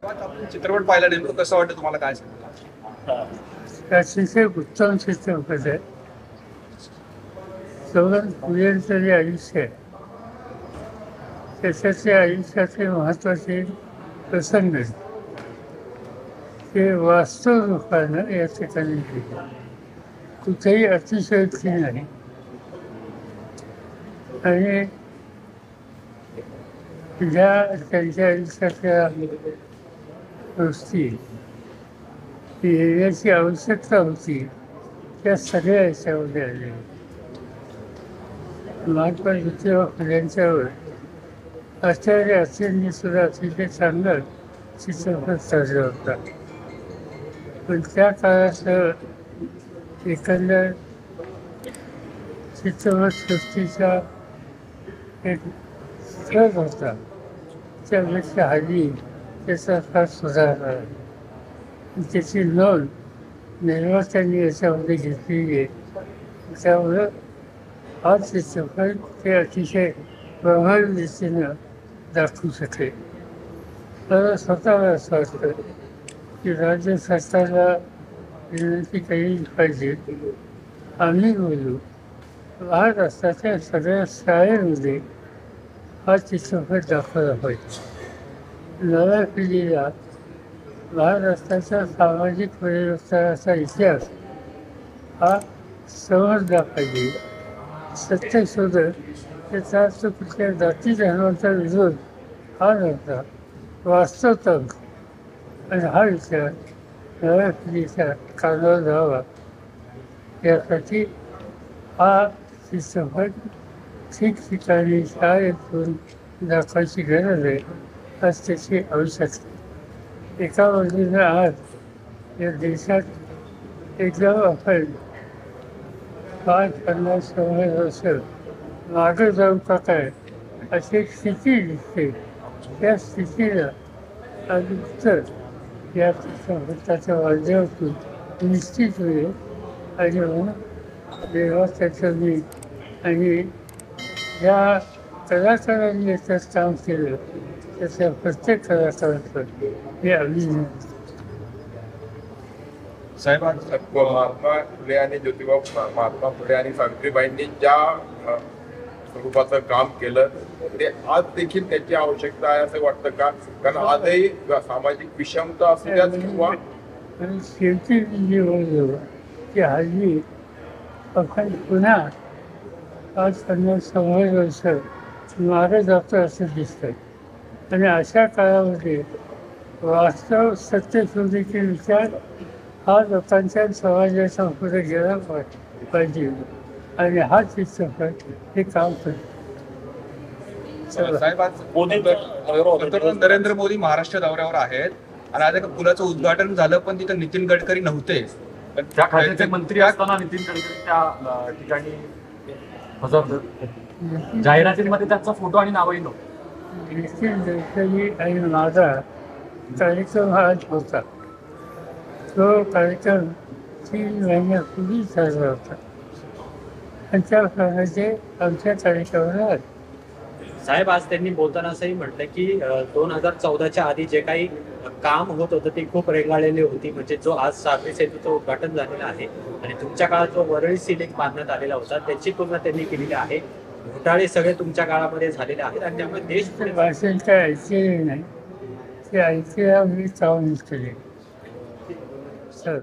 आपण चित्रपट पाहिला नेमकं कसं वाटतं तुम्हाला काय सांगता? अतिशय उत्तम चित्रपट आहे. सोबत पुढेचं जे आयुष्य आहे त्याच्याच्या आयुष्याचे महत्त्वाचे प्रसंग आहेत. ते वास्तव रूपानं या ठिकाणी लिहिले. कुठेही अतिशयोक्ती नाही आणि ज्या त्यांच्या आयुष्यातल्या गोष्टी येण्याची आवश्यकता होती त्या सगळ्या याच्यामध्ये आल्या. महात्मा ज्योतिबा फुल्यांच्यावर आचार्य अत्रेंनी सुद्धा अतिशय चांगला चित्रपट साजरा होता. पण त्या काळातलं एकंदर चित्रपटसृष्टीचा एक स्तर होता त्यापेक्षा हल्ली त्याचा फार सुधारणा आहे. त्याची नोंद निर्मात्यांनी याच्यामध्ये घेतलेली आहे. त्यामुळं हा चित्रपट ते अतिशय प्रभावी रीतीनं दाखवू शकेल. मला स्वतःला असं वाटतं की राज्य सरकारला विनंती केली पाहिजे. आम्ही बोलू महाराष्ट्राच्या सगळ्या शाळेमध्ये हा चित्रपट दाखवला पाहिजे. नव्या पिढीला महाराष्ट्राच्या सामाजिक परिवर्तनाचा इतिहास हा समजला पाहिजे. सत्य शोधन त्याचा अर्थ कुठल्या जाती धर्माचा विरोध हा नव्हता, वास्तवतंक. आणि हा विचार नव्या पिढीच्या कानावर जावा यासाठी हा चित्रपट ठिकठिकाणी शाळेतून दाखवायची गरज आहे. आज त्याची आवश्यकता. एका बाजूला आज या देशात एकदम आपण 50-50 वर्ष मागं जाऊ का काय अशी एक स्थिती दिसते. त्या स्थितीला उत्तर या चित्रपटाच्या माध्यमातून निश्चित होईल. आणि म्हणून देवा त्याचं मी आणि ज्या कलाकारांनी याच्यात काम केलं त्याच्या प्रत्येक कलाकाराचं हे अभिनंदन. साहेब आज महात्मा फुले आणि महात्मा फुले आणि सावित्रीबाईंनी ज्या स्वरूपाचं काम केलं ते आज देखील त्याची आवश्यकता आहे असं वाटतं का? कारण आजही सामाजिक विषमता असू द्या किंवा आणि शेवटी मी जे बोललो की हल्ली आपण पुन्हा 50-50 वर्ष मागे जातो असं दिसतं. आणि अशा काळामध्ये वास्तव सत्य शोधीचे विचार हा लोकांच्या समाजाच्या पुढे गेला पाहिजे. आणि हा चित्रपट हे काम करतो. साहेब आज पंतप्रधान नरेंद्र मोदी महाराष्ट्र दौऱ्यावर आहेत आणि आज एका पुलाचं उद्घाटन झालं पण तिथं नितीन गडकरी नव्हते. त्या खात्याचे मंत्री असताना नितीन गडकरी त्या ठिकाणी हजर होते. जाहिरातीमध्ये त्यांचा फोटो आणि नावही नव्हतं. नितीन गडकरी आणि माझा कार्यक्रम हा आज होता. तो कार्यक्रम 3 महिन्यापूर्वी झाला होता आणि त्या प्रमाणे आमच्या कार्यक्रमाला आले. साहेब आज त्यांनी बोलताना असंही म्हटलं की 2014च्या आधी जे काही काम होत होतं ते खूप रेंगाळलेली होती. म्हणजे जो आज सागरी सेतूचं उद्घाटन झालेलं आहे आणि तुमच्या काळात जो वरळी सिलेक बांधण्यात आलेला होता त्याची तुलना त्यांनी केलेली आहे. घोटाळे सगळे तुमच्या काळामध्ये झालेले आहेत आणि त्यामुळे देश भाषण काय ऐकलेले नाही. ते ऐकायला मी चावून केले सर.